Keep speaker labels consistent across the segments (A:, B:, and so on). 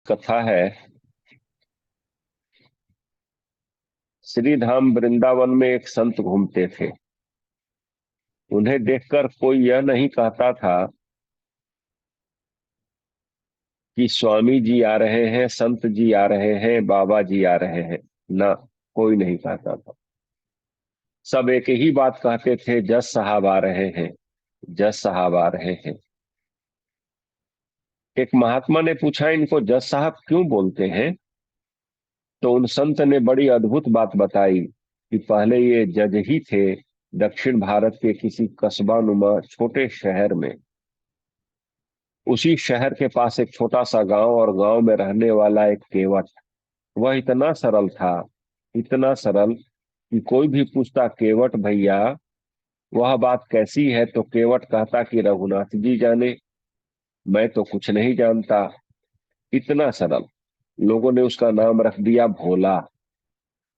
A: कथा है। श्री धाम वृंदावन में एक संत घूमते थे। उन्हें देखकर कोई यह नहीं कहता था कि स्वामी जी आ रहे हैं, संत जी आ रहे हैं, बाबा जी आ रहे हैं। ना, कोई नहीं कहता था। सब एक ही बात कहते थे, जज साहब आ रहे हैं, जज साहब आ रहे हैं। एक महात्मा ने पूछा, इनको जज साहब क्यों बोलते हैं? तो उन संत ने बड़ी अद्भुत बात बताई कि पहले ये जज ही थे, दक्षिण भारत के किसी कस्बा नुमा छोटे शहर में। उसी शहर के पास एक छोटा सा गांव, और गांव में रहने वाला एक केवट। वह इतना सरल था, इतना सरल कि कोई भी पूछता, केवट भैया वह बात कैसी है, तो केवट कहता कि रघुनाथ जी जाने, मैं तो कुछ नहीं जानता। इतना सरल। लोगों ने उसका नाम रख दिया भोला।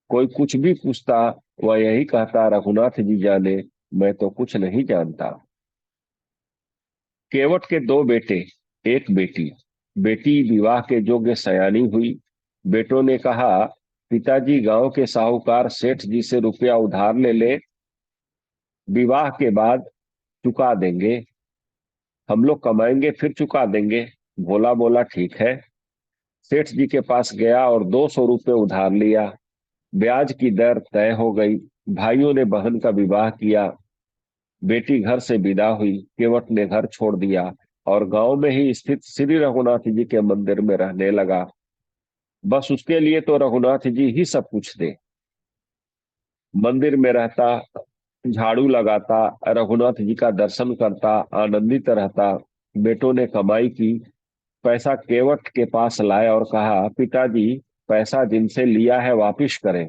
A: कोई कुछ भी पूछता, वह यही कहता, रघुनाथ जी जाने, मैं तो कुछ नहीं जानता। केवट के दो बेटे, एक बेटी। बेटी विवाह के योग्य सयानी हुई। बेटों ने कहा, पिताजी गांव के साहूकार सेठ जी से रुपया उधार ले ले, विवाह के बाद चुका देंगे, हम लोग कमाएंगे फिर चुका देंगे। भोला बोला, ठीक है। सेठ जी के पास गया और 200 रुपये उधार लिया। ब्याज की दर तय हो गई। भाइयों ने बहन का विवाह किया। बेटी घर से विदा हुई। केवट ने घर छोड़ दिया और गांव में ही स्थित श्री रघुनाथ जी के मंदिर में रहने लगा। बस उसके लिए तो रघुनाथ जी ही सब कुछ थे। मंदिर में रहता, झाड़ू लगाता, रघुनाथ जी का दर्शन करता, आनंदित रहता। बेटों ने कमाई की, पैसा केवट के पास लाए और कहा, पिताजी पैसा जिनसे लिया है वापिस करें।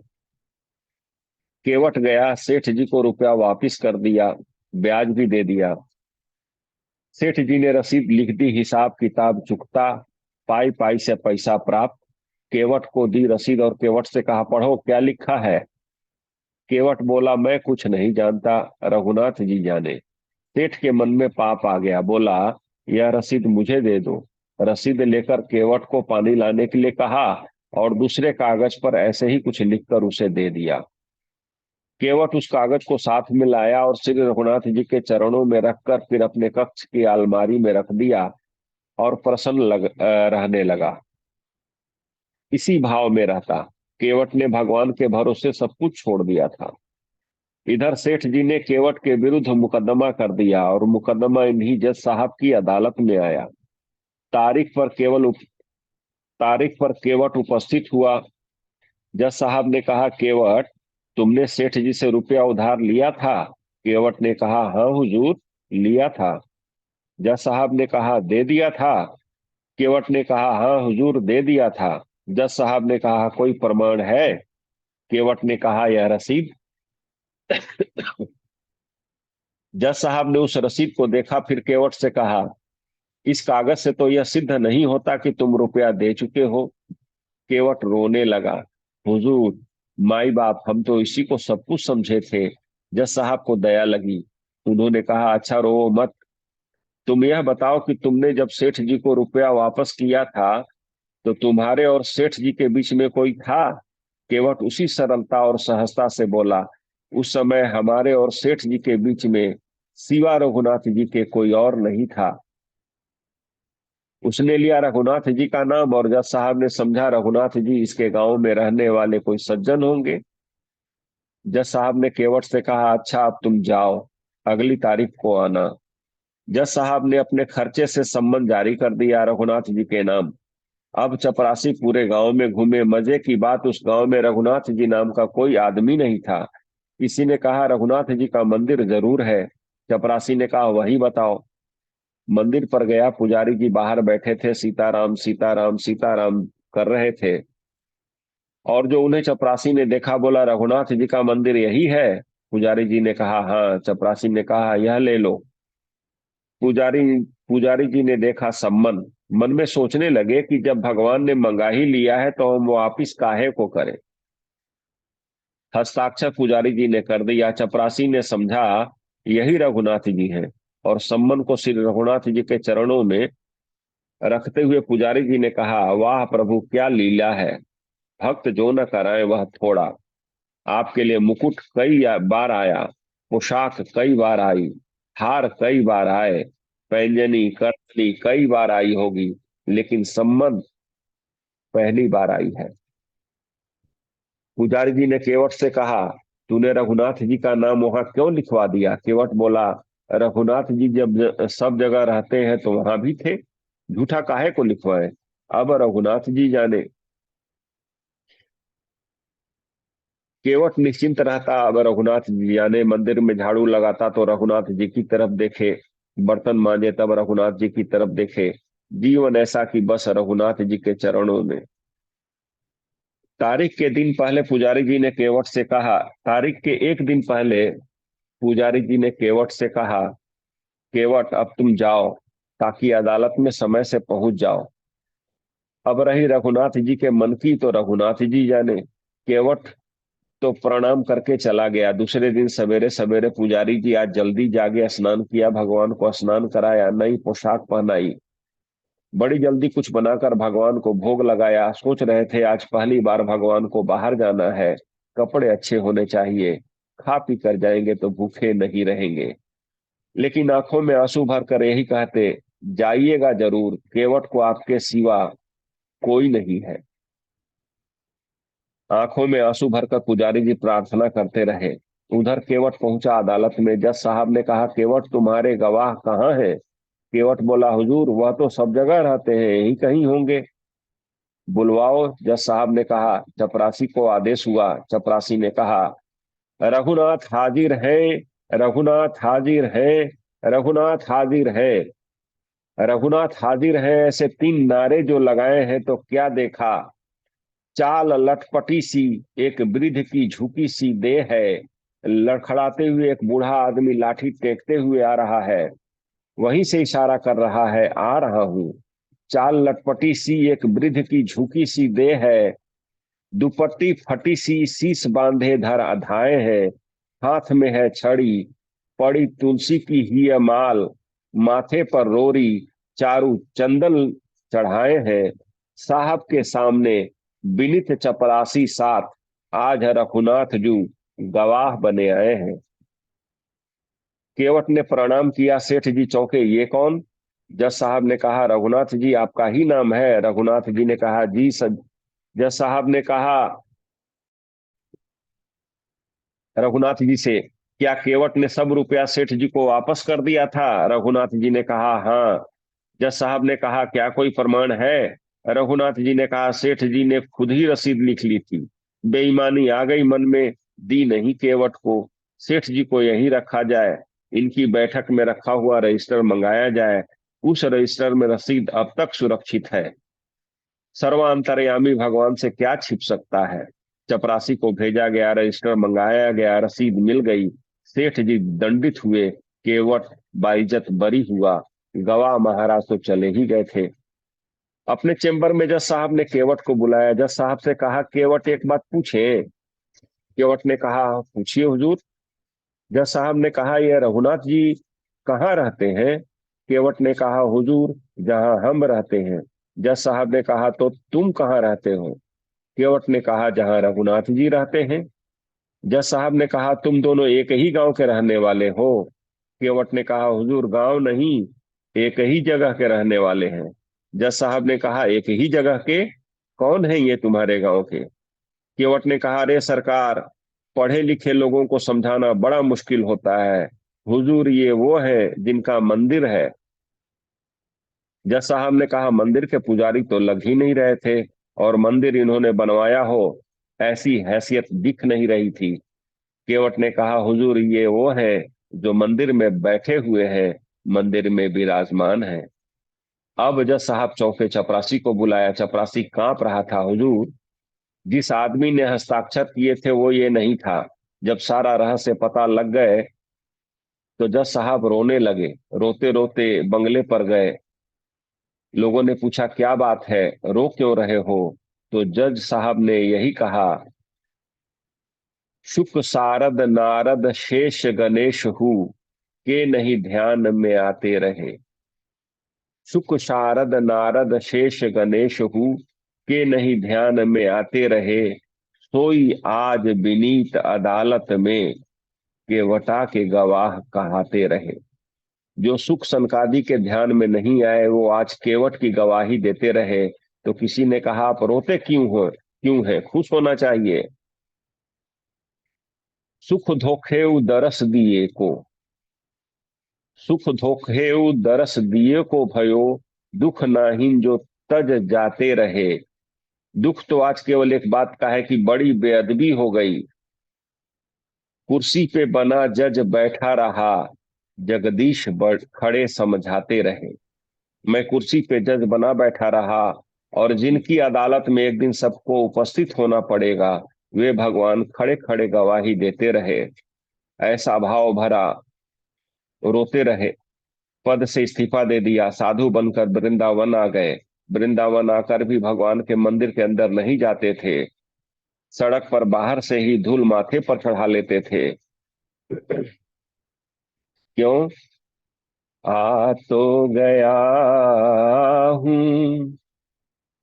A: केवट गया, सेठ जी को रुपया वापिस कर दिया, ब्याज भी दे दिया। सेठ जी ने रसीद लिख दी, हिसाब किताब चुकता, पाई पाई से पैसा प्राप्त। केवट को दी रसीद और केवट से कहा, पढ़ो क्या लिखा है। केवट बोला, मैं कुछ नहीं जानता, रघुनाथ जी जाने। सेठ के मन में पाप आ गया। बोला, यह रसीद मुझे दे दो। रसीद लेकर केवट को पानी लाने के लिए कहा और दूसरे कागज पर ऐसे ही कुछ लिखकर उसे दे दिया। केवट उस कागज को साथ में लाया और श्री रघुनाथ जी के चरणों में रखकर फिर अपने कक्ष की अलमारी में रख दिया और प्रसन्न रहने लगा। इसी भाव में रहता। केवट ने भगवान के भरोसे सब कुछ छोड़ दिया था। इधर सेठ जी ने केवट के विरुद्ध मुकदमा कर दिया और मुकदमा इन्हीं जज साहब की अदालत में आया। तारीख पर केवल उप, तारीख पर केवट उपस्थित हुआ। जज साहब ने कहा, केवट तुमने सेठ जी से रुपया उधार लिया था? केवट ने कहा, हाँ हुजूर, लिया था। जज साहब ने कहा, दे दिया था? केवट ने कहा, हाँ हुजूर, दे दिया था। जज साहब ने कहा, कोई प्रमाण है? केवट ने कहा, यह रसीद। जज साहब ने उस रसीद को देखा, फिर केवट से कहा, इस कागज से तो यह सिद्ध नहीं होता कि तुम रुपया दे चुके हो। केवट रोने लगा, हुजूर, माई बाप, हम तो इसी को सब कुछ समझे थे। जज साहब को दया लगी। उन्होंने कहा, अच्छा रो मत। तुम यह बताओ कि तुमने जब सेठ जी को रुपया वापस किया था, तो तुम्हारे और सेठ जी के बीच में कोई था? केवट उसी सरलता और सहजता से बोला, उस समय हमारे और सेठ जी के बीच में सिवा रघुनाथ जी के कोई और नहीं था। उसने लिया रघुनाथ जी का नाम और जज साहब ने समझा, रघुनाथ जी इसके गांव में रहने वाले कोई सज्जन होंगे। जज साहब ने केवट से कहा, अच्छा अब तुम जाओ, अगली तारीख को आना। जज साहब ने अपने खर्चे से सम्मन जारी कर दिया रघुनाथ जी के नाम। अब चपरासी पूरे गांव में घूमे। मजे की बात, उस गांव में रघुनाथ जी नाम का कोई आदमी नहीं था। किसी ने कहा, रघुनाथ जी का मंदिर जरूर है। चपरासी ने कहा, वही बताओ। मंदिर पर गया, पुजारी जी बाहर बैठे थे, सीताराम सीताराम सीताराम कर रहे थे। और जो उन्हें चपरासी ने देखा, बोला, रघुनाथ जी का मंदिर यही है? पुजारी जी ने कहा, हाँ। चपरासी ने कहा, यह ले लो। पुजारी पुजारी जी ने देखा सम्मन। मन में सोचने लगे कि जब भगवान ने मंगा ही लिया है तो हम वापिस काहे को करें। हस्ताक्षर पुजारी जी ने कर दिया। चपरासी ने समझा, यही रघुनाथ जी हैं, और सम्मन को श्री रघुनाथ जी के चरणों में रखते हुए पुजारी जी ने कहा, वाह प्रभु, क्या लीला है। भक्त जो न कराए वह थोड़ा। आपके लिए मुकुट कई बार आया, पोशाक कई बार आई, हार कई बार आए, पैंजनी करतनी कई बार आई होगी, लेकिन सम्मत पहली बार आई है। पुजारी जी ने केवट से कहा, तूने रघुनाथ जी का नाम वहां क्यों लिखवा दिया? केवट बोला, रघुनाथ जी जब सब जगह रहते हैं तो वहां भी थे, झूठा काहे को लिखवाए। अब रघुनाथ जी जाने। केवट निश्चिंत रहता। अब रघुनाथ जी जाने, मंदिर में झाड़ू लगाता तो रघुनाथ जी की तरफ देखे, बर्तन मांजे तब रघुनाथ जी की तरफ देखे। जीवन ऐसा कि बस रघुनाथ जी के चरणों में। तारीख के दिन पहले पुजारी जी ने केवट से कहा, तारीख के एक दिन पहले पुजारी जी ने केवट से कहा, केवट अब तुम जाओ, ताकि अदालत में समय से पहुंच जाओ। अब रही रघुनाथ जी के मन की तो रघुनाथ जी जाने। केवट तो प्रणाम करके चला गया। दूसरे दिन सवेरे सवेरे पुजारी जी आज जल्दी जागे, स्नान किया, भगवान को स्नान कराया, नई पोशाक पहनाई, बड़ी जल्दी कुछ बनाकर भगवान को भोग लगाया। सोच रहे थे आज पहली बार भगवान को बाहर जाना है, कपड़े अच्छे होने चाहिए, खा पी कर जाएंगे तो भूखे नहीं रहेंगे। लेकिन आंखों में आंसू भर कर यही कहते, जाइएगा जरूर, केवट को आपके सिवा कोई नहीं है। आंखों में आंसू भरकर पुजारी जी प्रार्थना करते रहे। उधर केवट पहुंचा अदालत में। जज साहब ने कहा, केवट तुम्हारे गवाह कहाँ हैं? केवट बोला, हुजूर वह तो सब जगह रहते हैं, यही कहीं होंगे। बुलवाओ। जज साहब ने कहा। चपरासी को आदेश हुआ। चपरासी ने कहा, रघुनाथ हाजिर है, रघुनाथ हाजिर है, रघुनाथ हाजिर है। रघुनाथ हाजिर है ऐसे तीन नारे जो लगाए हैं तो क्या देखा? चाल लटपटी सी, एक वृद्ध की झुकी सी देह है, लड़खड़ाते हुए एक बूढ़ा आदमी लाठी टेकते हुए आ रहा है, वहीं से इशारा कर रहा है, आ रहा हूं। चाल लटपटी सी, एक वृद्ध की झुकी सी देह है, दुपट्टी फटी सी, शीश बांधे धर अधाए है, हाथ में है छड़ी, पड़ी तुलसी की ही है माल, माथे पर रोरी, चारू चंदन चढ़ाए हैं, साहब के सामने विनित चपरासी साथ, आज रघुनाथ जू गवाह बने आए हैं। केवट ने प्रणाम किया। सेठ जी चौंके, ये कौन? जज साहब ने कहा, रघुनाथ जी आपका ही नाम है? रघुनाथ जी ने कहा, जी सर। जज साहब ने कहा रघुनाथ जी से, क्या केवट ने सब रुपया सेठ जी को वापस कर दिया था? रघुनाथ जी ने कहा, हाँ। जज साहब ने कहा, क्या कोई प्रमाण है? रघुनाथ जी ने कहा, सेठ जी ने खुद ही रसीद लिख ली थी। बेईमानी आ गई मन में, दी नहीं केवट को। सेठ जी को यहीं रखा जाए, इनकी बैठक में रखा हुआ रजिस्टर मंगाया जाए, उस रजिस्टर में रसीद अब तक सुरक्षित है। सर्वांतर्यामी भगवान से क्या छिप सकता है। चपरासी को भेजा गया, रजिस्टर मंगाया गया, रसीद मिल गई। सेठ जी दंडित हुए। केवट बाइज्जत बरी हुआ। गवाह महाराज तो चले ही गए थे। अपने चेम्बर में जज साहब ने केवट को बुलाया। जज साहब से कहा, केवट एक बात पूछे? केवट ने कहा, पूछिए हुजूर। जज साहब ने कहा, यह रघुनाथ जी कहाँ रहते हैं? केवट ने कहा, हुजूर जहां हम रहते हैं। जज साहब ने कहा, तो तुम कहाँ रहते हो? केवट ने कहा, जहां रघुनाथ जी रहते हैं। जज साहब ने कहा, तुम दोनों एक ही गांव के रहने वाले हो? केवट ने कहा, हुजूर गांव नहीं, एक ही जगह के रहने वाले हैं। जज साहब ने कहा, एक ही जगह के? कौन है ये तुम्हारे गांव के? केवट ने कहा, अरे सरकार, पढ़े लिखे लोगों को समझाना बड़ा मुश्किल होता है। हुजूर ये वो है जिनका मंदिर है। जज साहब ने कहा, मंदिर के पुजारी तो लग ही नहीं रहे थे, और मंदिर इन्होंने बनवाया हो ऐसी हैसियत दिख नहीं रही थी। केवट ने कहा, हुजूर ये वो है जो मंदिर में बैठे हुए हैं, मंदिर में विराजमान है। अब जज साहब चौके। चपरासी को बुलाया। चपरासी कांप रहा था। हुजूर जिस आदमी ने हस्ताक्षर किए थे वो ये नहीं था। जब सारा रहस्य पता लग गए तो जज साहब रोने लगे। रोते रोते बंगले पर गए। लोगों ने पूछा, क्या बात है, रो क्यों रहे हो? तो जज साहब ने यही कहा, शुक सारद नारद शेष गणेश हूँ, के नहीं ध्यान में आते रहे। सुख शारद नारद शेष गणेश हूँ, के नहीं ध्यान में आते रहे, सोई आज विनीत अदालत में, केवटा के गवाह कहाते रहे। जो सुख सनकादि के ध्यान में नहीं आए वो आज केवट की गवाही देते रहे। तो किसी ने कहा, आप रोते क्यों है, खुश होना चाहिए। सुख धोखेउ दरस दिए को, सुख धोखेउ दरस दिए को भयो, दुख नाहिन जो तज जाते रहे। दुख तो आज केवल एक बात का है कि बड़ी बेअदबी हो गई। कुर्सी पे बना जज बैठा रहा, जगदीश खड़े समझाते रहे। मैं कुर्सी पे जज बना बैठा रहा, और जिनकी अदालत में एक दिन सबको उपस्थित होना पड़ेगा, वे भगवान खड़े खड़े गवाही देते रहे। ऐसा भाव भरा रोते रहे। पद से इस्तीफा दे दिया, साधु बनकर वृंदावन आ गए। वृंदावन आकर भी भगवान के मंदिर के अंदर नहीं जाते थे, सड़क पर बाहर से ही धूल माथे पर चढ़ा लेते थे। क्यों? आ तो गया हूँ,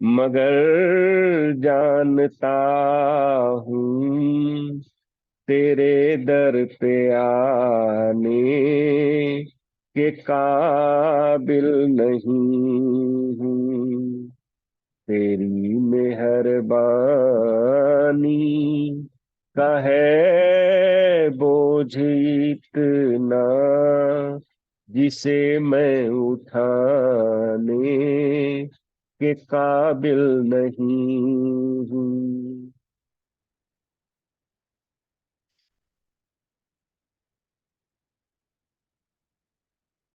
A: मगर जानता हूँ, तेरे दर पे आने के काबिल नहीं हूँ। तेरी मेहरबानी का है बोझ इतना, जिसे मैं उठाने के काबिल नहीं हूँ।